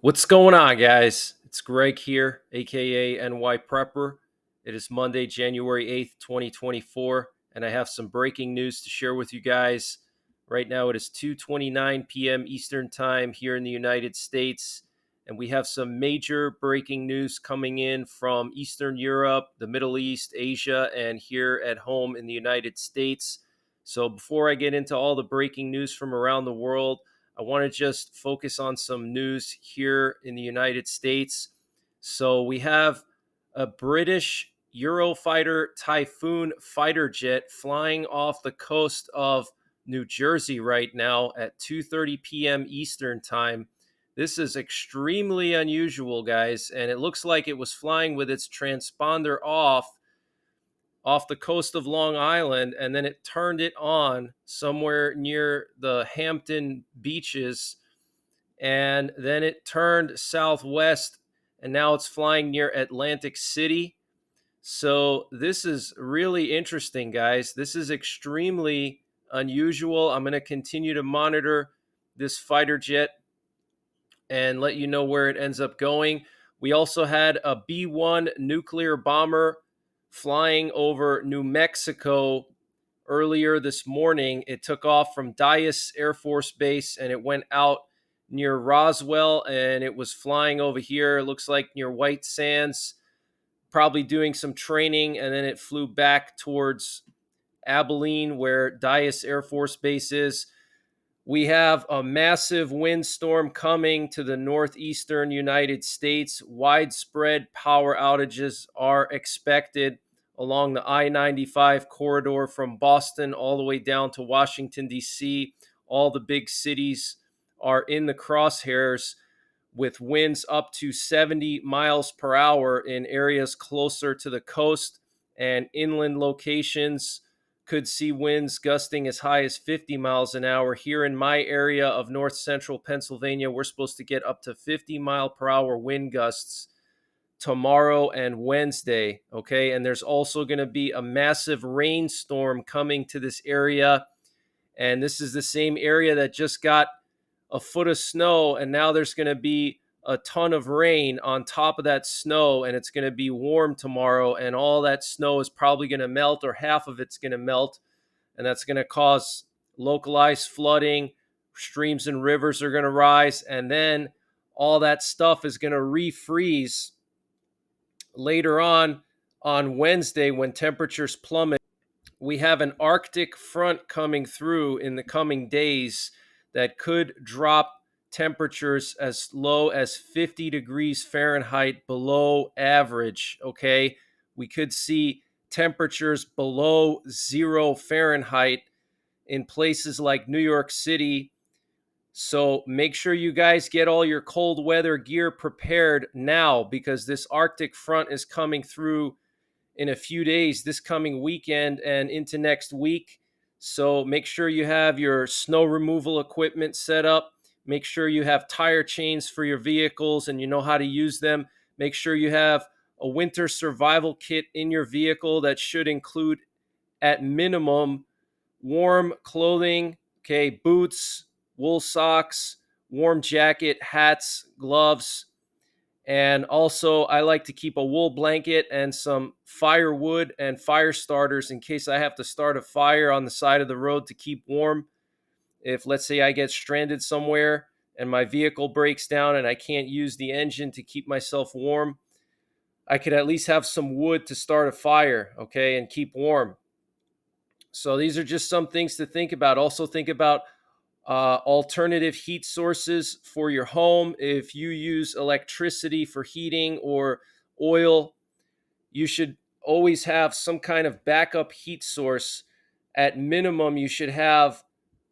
What's going on, guys? It's Greg here, aka NYPrepper. It is Monday, January 8th, 2024, and I have some breaking news to share with you guys. Right now, it is 2:29 p.m. Eastern Time here in the United States, and we have some major breaking news coming in from Eastern Europe, the Middle East, Asia, and here at home in the United States. So, before I get into all the breaking news from around the world, I want to just focus on some news here in the United States. So we have a British Eurofighter Typhoon fighter jet flying off the coast of New Jersey right now at 2:30 p.m. Eastern Time. This is extremely unusual, guys, and it looks like it was flying with its transponder off the coast of Long Island, and then it turned it on somewhere near the Hampton beaches, and then it turned southwest, and now it's flying near Atlantic City. So this is really interesting, guys. This is extremely unusual. I'm going to continue to monitor this fighter jet and let you know where it ends up going. We also had a B-1 nuclear bomber flying over New Mexico earlier this morning. It took off from Dyess Air Force Base and it went out near Roswell, and it was flying over here. It looks like near White Sands, probably doing some training, and then it flew back towards Abilene, where Dyess Air Force Base is. We have a massive windstorm coming to the northeastern United States. Widespread power outages are expected along the I-95 corridor from Boston all the way down to Washington, D.C. All the big cities are in the crosshairs with winds up to 70 miles per hour in areas closer to the coast, and inland locations could see winds gusting as high as 50 miles an hour. Here in my area of north central Pennsylvania, we're supposed to get up to 50 mile per hour wind gusts tomorrow and Wednesday. Okay. And there's also going to be a massive rainstorm coming to this area. And this is the same area that just got a foot of snow. And now there's going to be a ton of rain on top of that snow, and it's going to be warm tomorrow, and all that snow is probably going to melt, or half of it's going to melt, and that's going to cause localized flooding. Streams and rivers are going to rise, and then all that stuff is going to refreeze later on Wednesday when temperatures plummet. We have an Arctic front coming through in the coming days that could drop temperatures as low as 50 degrees Fahrenheit below average. Okay. We could see temperatures below 0 Fahrenheit in places like New York City. So make sure you guys get all your cold weather gear prepared now, because this Arctic front is coming through in a few days, this coming weekend and into next week. So make sure you have your snow removal equipment set up. Make sure you have tire chains for your vehicles and you know how to use them. Make sure you have a winter survival kit in your vehicle that should include, at minimum, warm clothing, okay, boots, wool socks, warm jacket, hats, gloves. And also, I like to keep a wool blanket and some firewood and fire starters in case I have to start a fire on the side of the road to keep warm. If, let's say, I get stranded somewhere and my vehicle breaks down and I can't use the engine to keep myself warm, I could at least have some wood to start a fire, okay, and keep warm. So these are just some things to think about. Also, think about alternative heat sources for your home. If you use electricity for heating or oil, you should always have some kind of backup heat source. At minimum, you should have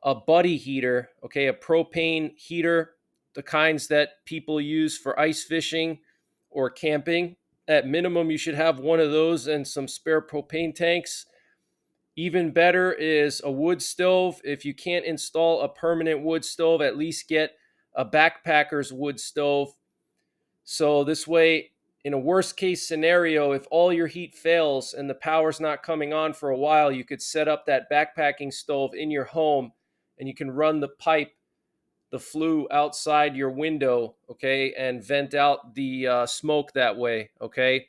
a buddy heater, okay, a propane heater, the kinds that people use for ice fishing or camping. At minimum, you should have one of those and some spare propane tanks. Even better is a wood stove. If you can't install a permanent wood stove, at least get a backpacker's wood stove. So this way, in a worst case scenario, if all your heat fails and the power's not coming on for a while, you could set up that backpacking stove in your home and you can run the the flue outside your window, okay, and vent out the smoke that way, okay?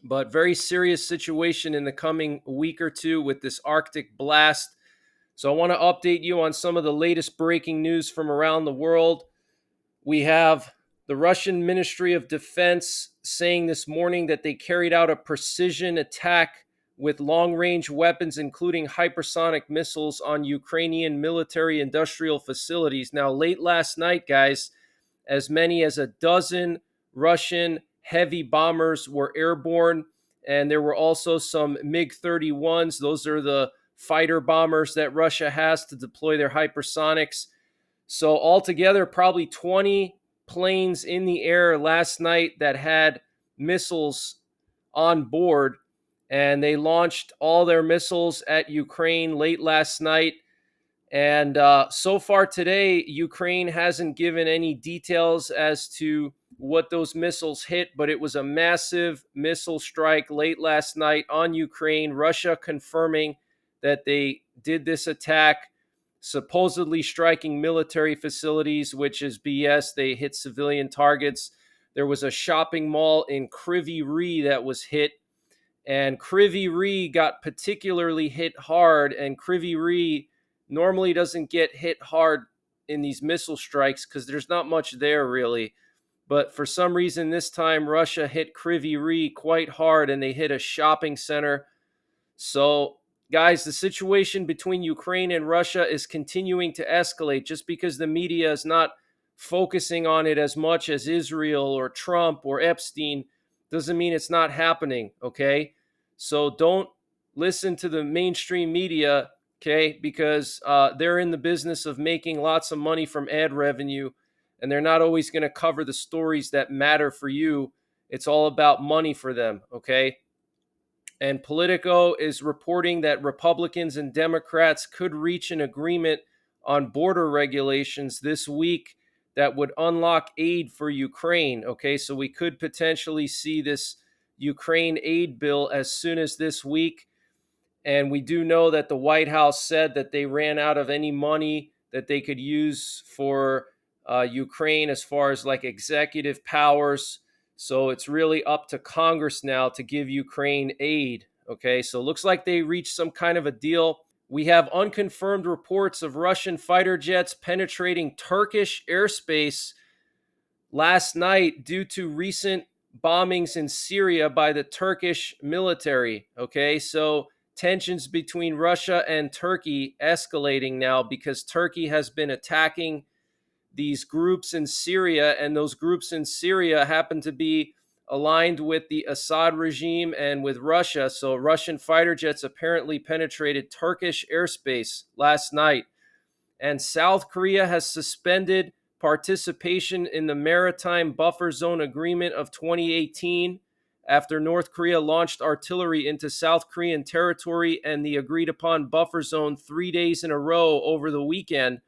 But very serious situation in the coming week or two with this Arctic blast. So I want to update you on some of the latest breaking news from around the world. We have the Russian Ministry of Defense saying this morning that they carried out a precision attack with long-range weapons, including hypersonic missiles, on Ukrainian military industrial facilities. Now, late last night, guys, as many as a dozen Russian heavy bombers were airborne, and there were also some MiG-31s. Those are the fighter bombers that Russia has to deploy their hypersonics. So altogether, probably 20 planes in the air last night that had missiles on board, and they launched all their missiles at Ukraine late last night. And so far today, Ukraine hasn't given any details as to what those missiles hit, but it was a massive missile strike late last night on Ukraine. Russia confirming that they did this attack, supposedly striking military facilities, which is BS. They hit civilian targets. There was a shopping mall in Kryvyi Rih that was hit, and Kryvyi Rih got particularly hit hard, and Kryvyi Rih normally doesn't get hit hard in these missile strikes because there's not much there really. But for some reason this time Russia hit Kryvyi Rih quite hard, and they hit a shopping center. So, guys, the situation between Ukraine and Russia is continuing to escalate. Just because the media is not focusing on it as much as Israel or Trump or Epstein doesn't mean it's not happening, okay? So don't listen to the mainstream media, okay? Because they're in the business of making lots of money from ad revenue, and they're not always going to cover the stories that matter for you. It's all about money for them, okay? And Politico is reporting that Republicans and Democrats could reach an agreement on border regulations this week that would unlock aid for Ukraine. Okay, so we could potentially see this Ukraine aid bill as soon as this week. And we do know that the White House said that they ran out of any money that they could use for Ukraine as far as like executive powers. So it's really up to Congress now to give Ukraine aid. Okay, so it looks like they reached some kind of a deal. We have unconfirmed reports of Russian fighter jets penetrating Turkish airspace last night due to recent bombings in Syria by the Turkish military. Okay, so tensions between Russia and Turkey escalating now because Turkey has been attacking these groups in Syria, and those groups in Syria happen to be aligned with the Assad regime and with Russia. So Russian fighter jets apparently penetrated Turkish airspace last night. And South Korea has suspended participation in the Maritime Buffer Zone Agreement of 2018 after North Korea launched artillery into South Korean territory and the agreed upon buffer zone 3 days in a row over the weekend.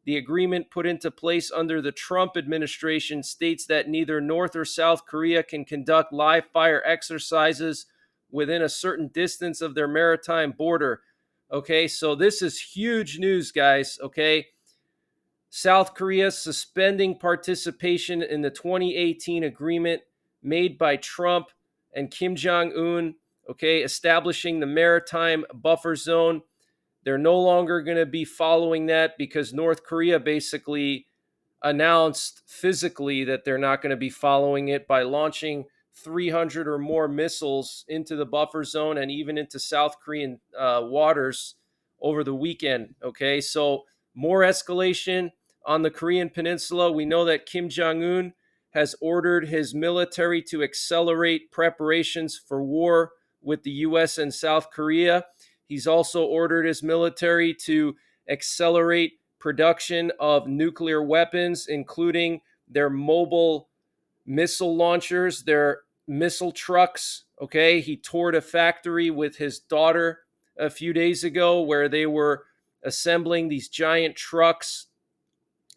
The agreement put into place under the Trump administration states that neither North or South Korea can conduct live fire exercises within a certain distance of their maritime border. Okay, so this is huge news, guys. Okay, South Korea suspending participation in the 2018 agreement made by Trump and Kim Jong-un, okay, establishing the maritime buffer zone. They're no longer going to be following that because North Korea basically announced physically that they're not going to be following it by launching 300 or more missiles into the buffer zone and even into South Korean waters over the weekend. Okay, so more escalation on the Korean Peninsula. We know that Kim Jong-un has ordered his military to accelerate preparations for war with the U.S. and South Korea. He's also ordered his military to accelerate production of nuclear weapons, including their mobile missile launchers, their missile trucks. Okay, he toured a factory with his daughter a few days ago where they were assembling these giant trucks.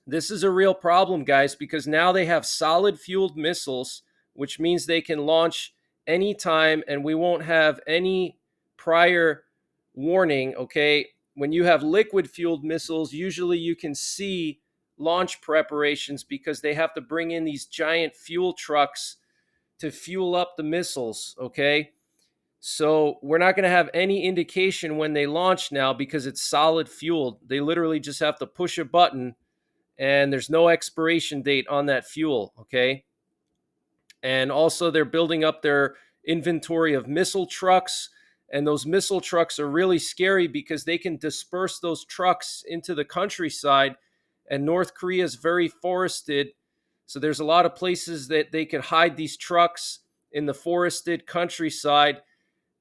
This is a real problem, guys, because now they have solid fueled missiles, which means they can launch anytime and we won't have any prior warning. Okay, when you have liquid fueled missiles, usually you can see launch preparations because they have to bring in these giant fuel trucks to fuel up the missiles, okay? So we're not going to have any indication when they launch now because it's solid fuel. They literally just have to push a button and there's no expiration date on that fuel, okay? And also, they're building up their inventory of missile trucks. And those missile trucks are really scary because they can disperse those trucks into the countryside. And North Korea is very forested. So there's a lot of places that they could hide these trucks in the forested countryside.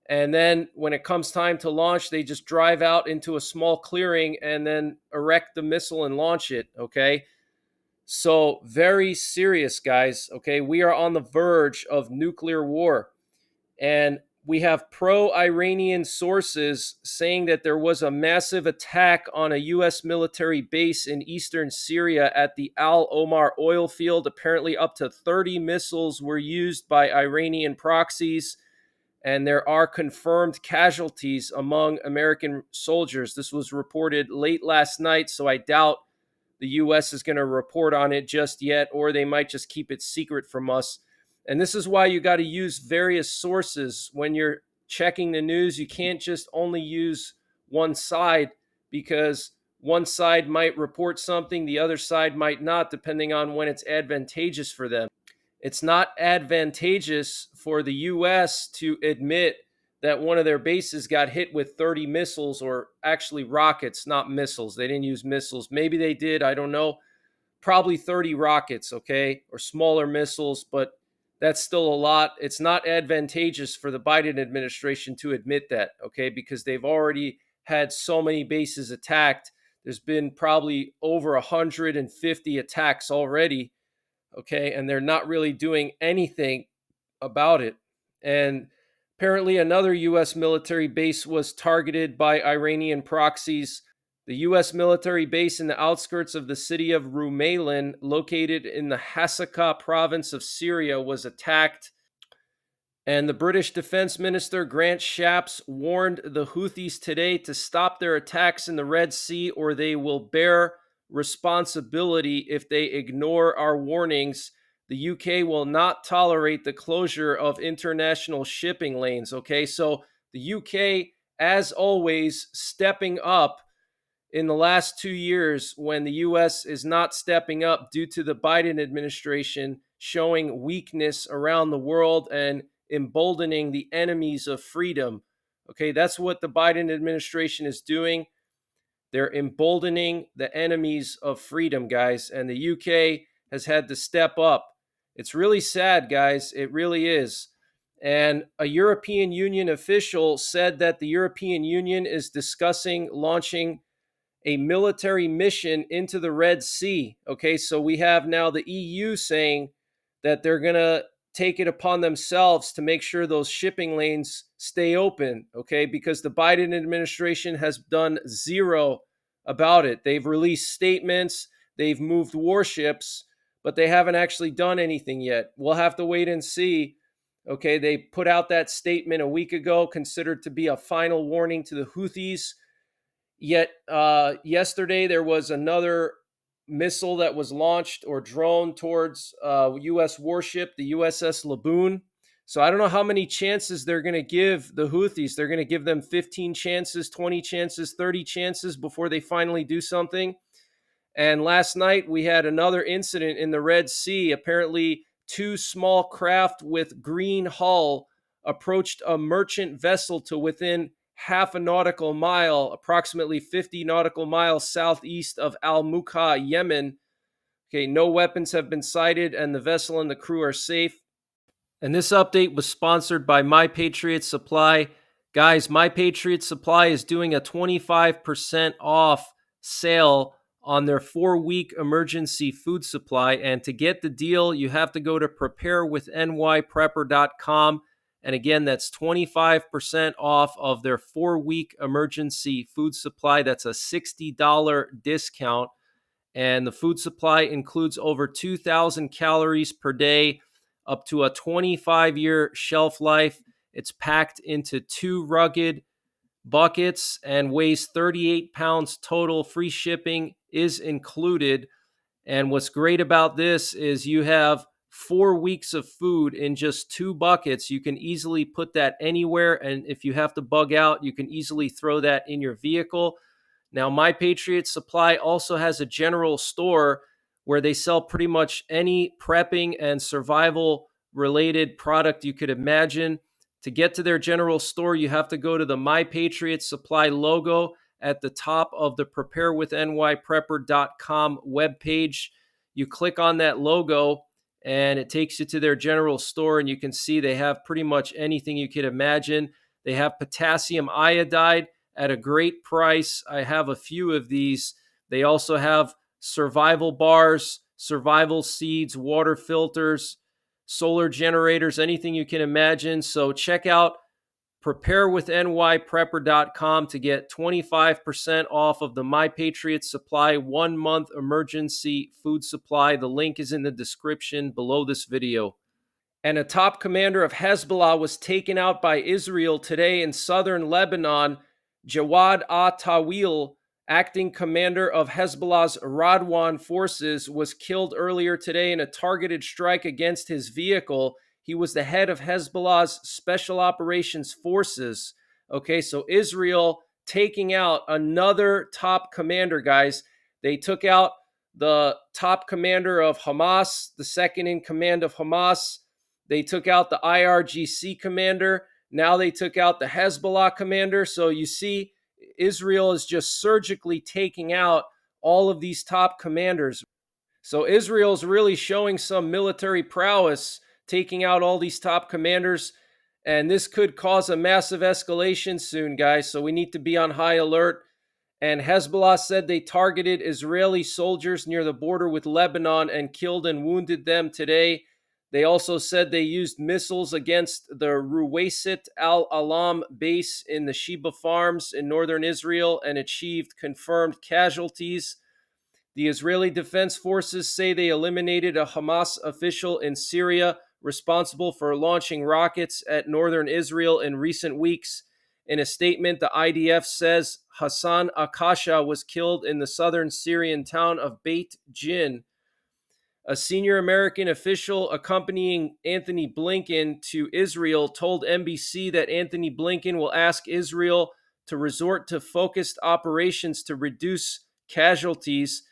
And then when it comes time to launch, they just drive out into a small clearing and then erect the missile and launch it. Okay. So, very serious, guys. Okay. We are on the verge of nuclear war. And we have pro Iranian sources saying that there was a massive attack on a U.S. military base in eastern Syria at the Al Omar oil field. Apparently, up to 30 missiles were used by Iranian proxies. And there are confirmed casualties among American soldiers. This was reported late last night, so I doubt the U.S. is going to report on it just yet, or they might just keep it secret from us. And this is why you got to use various sources when you're checking the news. You can't just only use one side because one side might report something, the other side might not, depending on when it's advantageous for them. It's not advantageous for the U.S. to admit that one of their bases got hit with 30 missiles, or actually rockets, not missiles. They didn't use missiles. Maybe they did. I don't know. Probably 30 rockets, okay, or smaller missiles, but that's still a lot. It's not advantageous for the Biden administration to admit that, okay, because they've already had so many bases attacked. There's been probably over 150 attacks already, okay, and they're not really doing anything about it. And apparently, another U.S. military base was targeted by Iranian proxies. The U.S. military base in the outskirts of the city of Rumailin, located in the Hasakah province of Syria, was attacked. And the British Defense Minister Grant Shapps warned the Houthis today to stop their attacks in the Red Sea, or they will bear responsibility if they ignore our warnings. The UK will not tolerate the closure of international shipping lanes. Okay, so the UK, as always, stepping up in the last 2 years when the US is not stepping up due to the Biden administration showing weakness around the world and emboldening the enemies of freedom. Okay, that's what the Biden administration is doing. They're emboldening the enemies of freedom, guys, and the UK has had to step up. It's really sad, guys. It really is. And a European Union official said that the European Union is discussing launching a military mission into the Red Sea. Okay, so we have now the EU saying that they're going to take it upon themselves to make sure those shipping lanes stay open, okay, because the Biden administration has done zero about it. They've released statements, they've moved warships, but they haven't actually done anything yet. We'll have to wait and see. Okay, they put out that statement a week ago, considered to be a final warning to the Houthis. Yet yesterday there was another missile that was launched, or drone, towards U.S. warship, the USS Laboon. So I don't know how many chances they're going to give the Houthis. They're going to give them 15 chances, 20 chances, 30 chances before they finally do something. And last night we had another incident in the Red Sea. Apparently, two small craft with green hull approached a merchant vessel to within half a nautical mile, approximately 50 nautical miles southeast of Al Mukha, Yemen. Okay, no weapons have been sighted, and the vessel and the crew are safe. And this update was sponsored by Patriot Supply. Guys, Patriot Supply is doing a 25% off sale on their 4-week emergency food supply. And to get the deal, you have to go to preparewithNYPrepper.com. And again, that's 25% off of their 4-week emergency food supply. That's a $60 discount. And the food supply includes over 2,000 calories per day, up to a 25-year shelf life. It's packed into 2 rugged buckets and weighs 38 pounds total. Free shipping is included. And what's great about this is you have 4 weeks of food in just 2 buckets. You can easily put that anywhere. And if you have to bug out, you can easily throw that in your vehicle. Now, My Patriot Supply also has a general store where they sell pretty much any prepping and survival related product you could imagine. To get to their general store, you have to go to the My Patriot Supply logo at the top of the preparewithNYPrepper.com webpage. You click on that logo and it takes you to their general store, and you can see they have pretty much anything you could imagine. They have potassium iodide at a great price. I have a few of these. They also have survival bars, survival seeds, water filters, solar generators, anything you can imagine. So check out preparewithNYPrepper.com to get 25% off of the My Patriot Supply 1-month emergency food supply. The link is in the description below this video. And a top commander of Hezbollah was taken out by Israel today in southern Lebanon. Jawad Tawil, acting commander of Hezbollah's Radwan forces, was killed earlier today in a targeted strike against his vehicle. He was the head of Hezbollah's Special Operations Forces. Okay, so Israel taking out another top commander, guys. They took out the top commander of Hamas, the second in command of Hamas. They took out the IRGC commander. Now they took out the Hezbollah commander. So you see, Israel is just surgically taking out all of these top commanders. So Israel's really showing some military prowess, taking out all these top commanders. And this could cause a massive escalation soon, guys. So we need to be on high alert. And Hezbollah said they targeted Israeli soldiers near the border with Lebanon and killed and wounded them today. They also said they used missiles against the Ruwaisit al-Alam base in the Sheba Farms in northern Israel and achieved confirmed casualties. The Israeli Defense Forces say they eliminated a Hamas official in Syria responsible for launching rockets at northern Israel in recent weeks. In a statement, the IDF says Hassan Akasha was killed in the southern Syrian town of Beit Jin. A senior American official accompanying Anthony Blinkin to Israel told NBC that Anthony Blinkin will ask Israel to resort to focused operations to reduce casualties.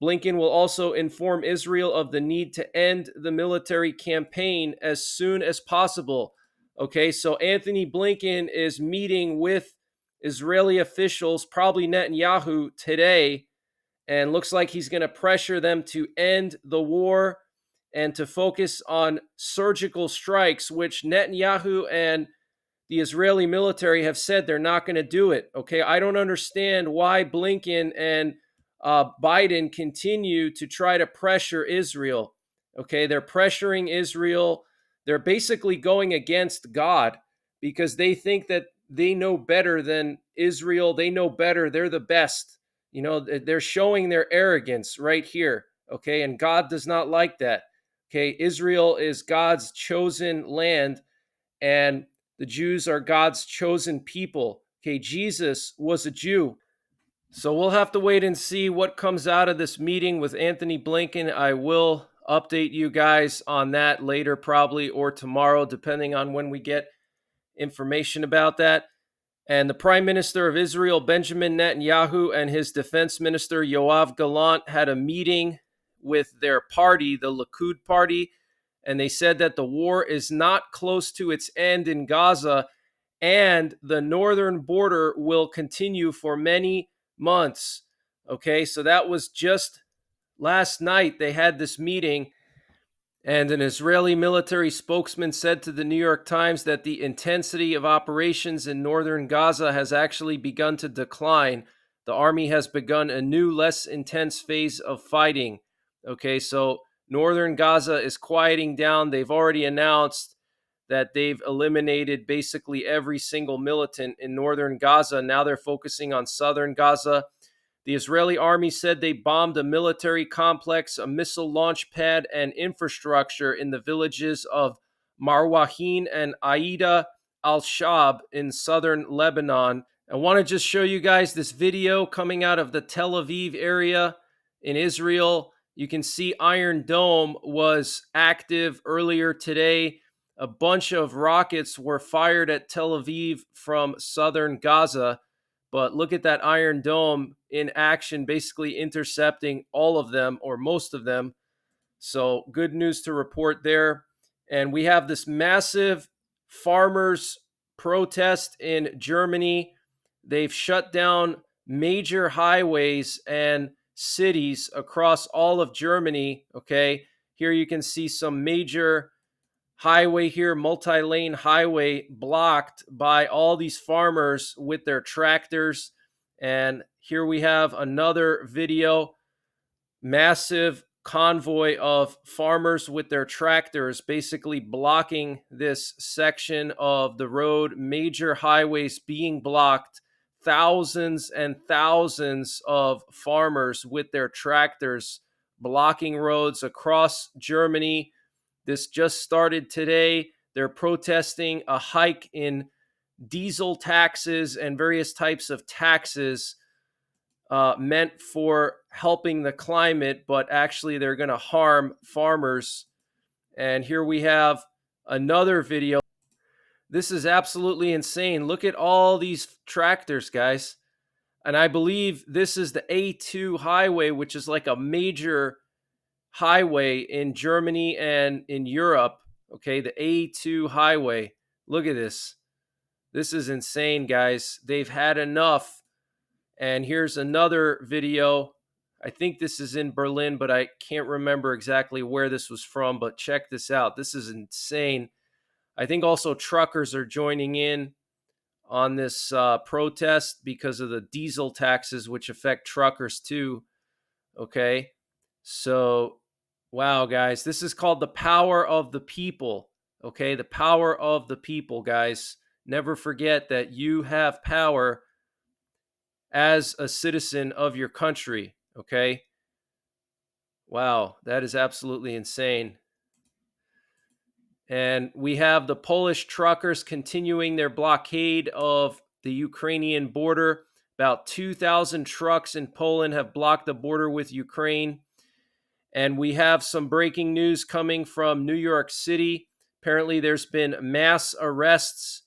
Blinken will also inform Israel of the need to end the military campaign as soon as possible. Okay, so Anthony Blinken is meeting with Israeli officials, probably Netanyahu, today, and looks like he's going to pressure them to end the war and to focus on surgical strikes, which Netanyahu and the Israeli military have said they're not going to do it. Okay, I don't understand why Blinken and Biden continue to try to pressure Israel. Okay, they're pressuring Israel. They're basically going against God because they think that they know better than Israel. They know better. They're the best. You know, they're showing their arrogance right here. Okay, and God does not like that. Okay, Israel is God's chosen land, and the Jews are God's chosen people. Okay, Jesus was a Jew. So we'll have to wait and see what comes out of this meeting with Anthony Blinken. I will update you guys on that later, probably, or tomorrow, depending on when we get information about that. And the Prime Minister of Israel, Benjamin Netanyahu, and his Defense Minister, Yoav Galant, had a meeting with their party, the Likud party, and they said that the war is not close to its end in Gaza, and the northern border will continue for many months. Okay, so that was just last night. They had this meeting, and an Israeli military spokesman said to the New York Times that the intensity of operations in northern Gaza has actually begun to decline. The army has begun a new, less intense phase of fighting. Okay, so northern Gaza is quieting down. They've already announced that they've eliminated basically every single militant in northern Gaza. Now they're focusing on southern Gaza. The Israeli army said they bombed a military complex, a missile launch pad, and infrastructure in the villages of Marwahin and Aida al-Shab in southern Lebanon. I want to just show you guys this video coming out of the Tel Aviv area in Israel. You can see Iron Dome was active earlier today. A bunch of rockets were fired at Tel Aviv from southern Gaza. But look at that Iron Dome in action, basically intercepting all of them or most of them. So good news to report there. And we have this massive farmers protest in Germany. They've shut down major highways and cities across all of Germany. Okay. Here you can see some major highway here, multi-lane highway blocked by all these farmers with their tractors. And here we have another video, massive convoy of farmers with their tractors basically blocking this section of the road, major highways being blocked, thousands and thousands of farmers with their tractors blocking roads across Germany. This just started today. They're protesting a hike in diesel taxes and various types of taxes meant for helping the climate, but actually they're going to harm farmers. And here we have another video. This is absolutely insane. Look at all these tractors, guys. And I believe this is the A2 highway, which is like a major highway in Germany and in Europe. Okay, the A2 highway. Look at this. This is insane, guys. They've had enough. And here's another video. I think this is in Berlin, but I can't remember exactly where this was from. But check this out. This is insane. I think also truckers are joining in on this protest because of the diesel taxes, which affect truckers too. Okay. So, wow, guys, this is called the power of the people. Okay. The power of the people, guys. Never forget that you have power as a citizen of your country. Okay. Wow. That is absolutely insane. And we have the Polish truckers continuing their blockade of the Ukrainian border. About 2,000 trucks in Poland have blocked the border with Ukraine. And we have some breaking news coming from New York City. Apparently, there's been mass arrests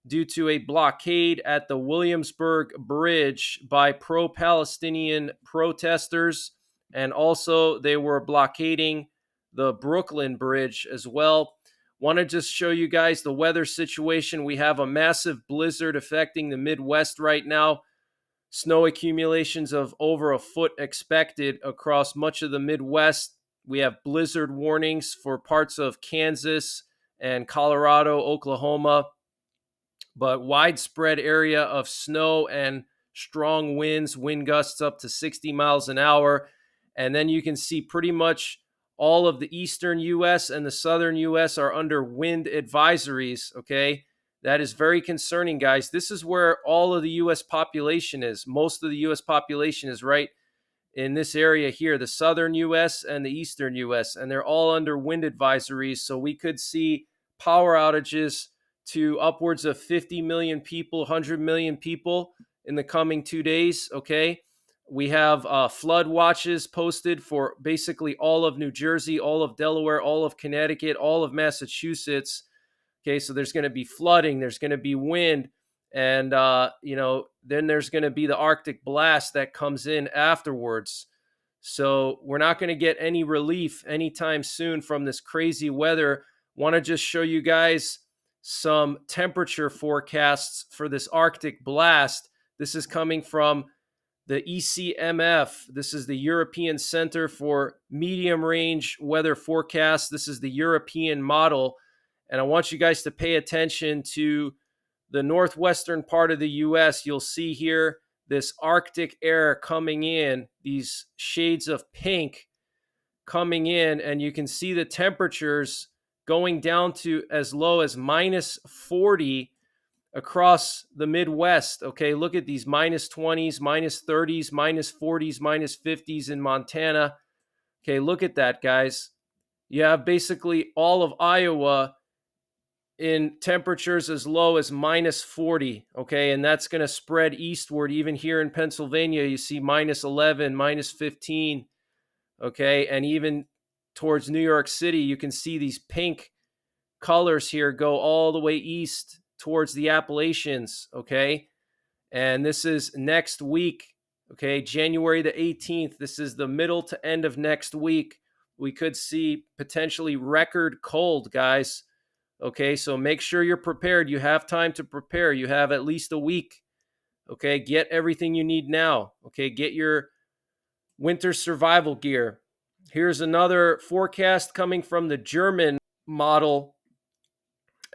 due to a blockade at the Williamsburg Bridge by pro-Palestinian protesters. And also, they were blockading the Brooklyn Bridge as well. Want to just show you guys the weather situation. We have a massive blizzard affecting the Midwest right now. Snow accumulations of over a foot expected across much of the Midwest. We have blizzard warnings for parts of Kansas and Colorado, Oklahoma, but widespread area of snow and strong winds, wind gusts up to 60 miles an hour. And then you can see pretty much all of the eastern U.S. and the southern U.S. are under wind advisories, okay? That is very concerning, guys. This is where all of the U.S. population is. Most of the U.S. population is right in this area here, the southern U.S. and the eastern U.S., and they're all under wind advisories. So we could see power outages to upwards of 50 million people, 100 million people in the coming 2 days, okay? We have flood watches posted for basically all of New Jersey, all of Delaware, all of Connecticut, all of Massachusetts. Okay, so there's going to be flooding, there's going to be wind, and then there's going to be the Arctic blast that comes in afterwards. So we're not going to get any relief anytime soon from this crazy weather. Want to just show you guys some temperature forecasts for this Arctic blast. This is coming from the ECMF. This is the European Center for Medium Range Weather Forecast. This is the European model. And I want you guys to pay attention to the northwestern part of the U.S. You'll see here this Arctic air coming in, these shades of pink coming in, and you can see the temperatures going down to as low as minus 40 across the Midwest. Okay, look at these minus 20s, minus 30s, minus 40s, minus 50s in Montana. Okay, look at that, guys. You have basically all of Iowa in temperatures as low as minus 40, okay? And that's going to spread eastward. Even here in Pennsylvania, you see minus 11, minus 15, Okay. And even towards New York City, you can see these pink colors here go all the way east towards the Appalachians. Okay. And this is next week. Okay. January the 18th. This is the middle to end of next week. We could see potentially record cold, guys. Okay. So make sure you're prepared. You have time to prepare. You have at least a week. Okay. Get everything you need now. Okay. Get your winter survival gear. Here's another forecast coming from the German model.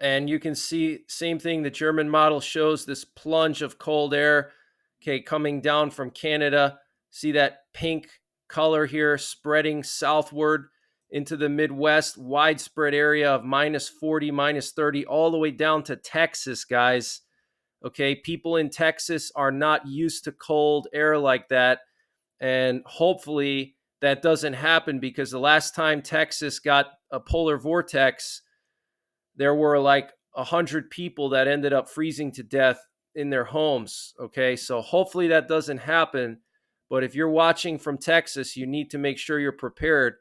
And you can see, same thing, the German model shows this plunge of cold air, okay, coming down from Canada. See that pink color here spreading southward into the Midwest, widespread area of -40, -30, all the way down to Texas, guys. Okay, people in Texas are not used to cold air like that. And hopefully that doesn't happen, because the last time Texas got a polar vortex, there were like 100 people that ended up freezing to death in their homes. Okay, so hopefully that doesn't happen. But if you're watching from Texas, you need to make sure you're prepared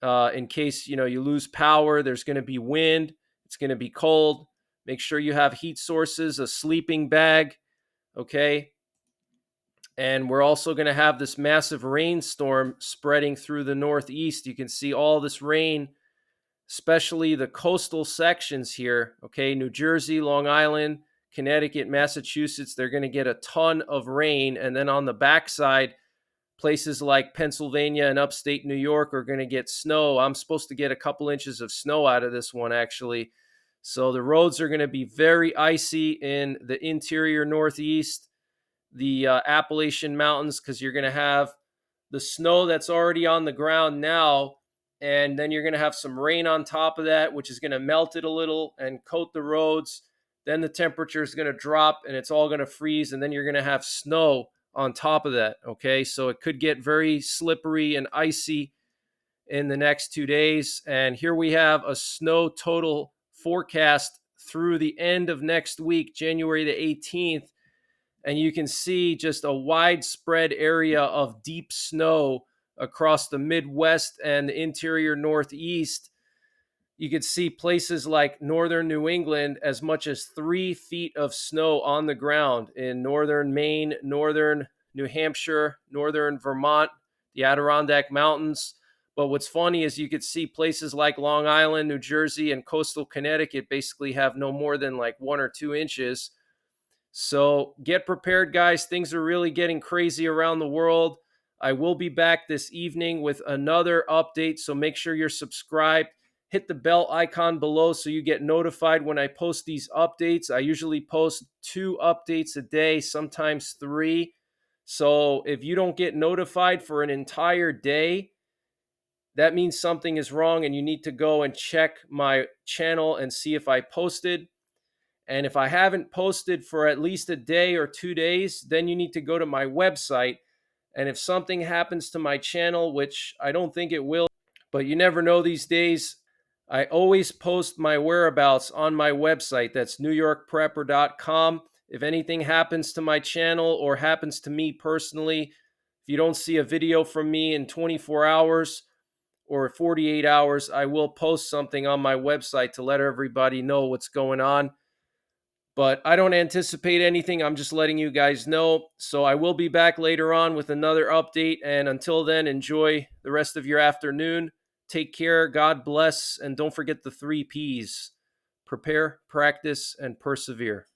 in case you lose power. There's going to be wind. It's going to be cold. Make sure you have heat sources, a sleeping bag. Okay. And we're also going to have this massive rainstorm spreading through the Northeast. You can see all this rain, especially the coastal sections here. Okay, New Jersey, Long Island, Connecticut, Massachusetts, they're going to get a ton of rain. And then on the backside, places like Pennsylvania and upstate New York are going to get snow. I'm supposed to get a couple inches of snow out of this one, actually. So the roads are going to be very icy in the interior Northeast, the Appalachian Mountains, because you're going to have the snow that's already on the ground now, and then you're going to have some rain on top of that, which is going to melt it a little and coat the roads. Then the temperature is going to drop and it's all going to freeze, and then you're going to have snow on top of that. Okay, so it could get very slippery and icy in the next 2 days. And here we have a snow total forecast through the end of next week, January the 18th. And you can see just a widespread area of deep snow across the Midwest and the interior Northeast. You could see places like northern New England, as much as 3 feet of snow on the ground in northern Maine, northern New Hampshire, northern Vermont, the Adirondack Mountains. But what's funny is you could see places like Long Island, New Jersey, and coastal Connecticut basically have no more than like 1 or 2 inches. So get prepared, guys. Things are really getting crazy around the world. I will be back this evening with another update, so make sure you're subscribed. Hit the bell icon below so you get notified when I post these updates. I usually post 2 updates a day, sometimes 3. So if you don't get notified for an entire day, that means something is wrong and you need to go and check my channel and see if I posted. And if I haven't posted for at least a day or 2 days, then you need to go to my website. And if something happens to my channel, which I don't think it will, but you never know these days, I always post my whereabouts on my website. That's NYPrepper.com. If anything happens to my channel or happens to me personally, if you don't see a video from me in 24 hours or 48 hours, I will post something on my website to let everybody know what's going on. But I don't anticipate anything. I'm just letting you guys know. So I will be back later on with another update. And until then, enjoy the rest of your afternoon. Take care. God bless. And don't forget the 3 Ps: prepare, practice, and persevere.